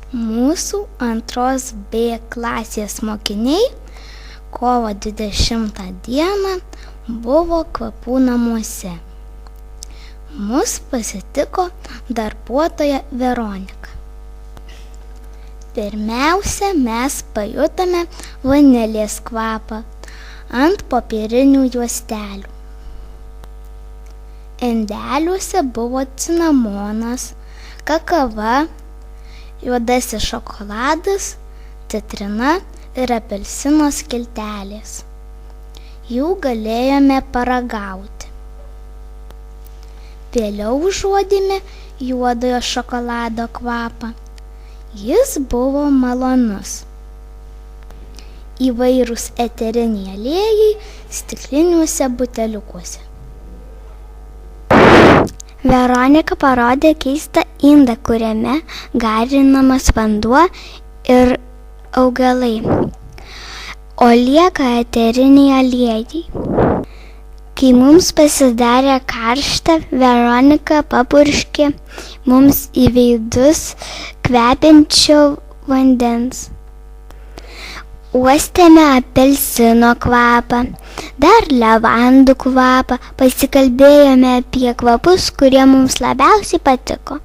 Mūsų 2 B klasės mokiniai kovo 20 dieną buvo kvapų namuose. Mus pasitiko darbuotoja Veronika. Pirmiausia, mes pajutome vanilės kvapą ant popierinių juostelių. Indeliuose buvo cinamonas, kakava, juodasis šokoladas, citrina ir apelsino skiltelės. Jų galėjome paragauti. Vėliau užuodėme juodojo šokolado kvapą. Jis buvo malonus. Įvairūs eteriniai aliejai stikliniuose buteliukuose. Veronika parodė keistą indą, kuriame garinamas vanduo ir augalai, o lieka eteriniai aliejai. Kai mums pasidarė karšta, Veronika papurškė mums į veidus kvepiančio vandens. Uostėme apelsino kvapą, dar levandų kvapą, pasikalbėjome apie kvapus, kurie mums labiausiai patiko.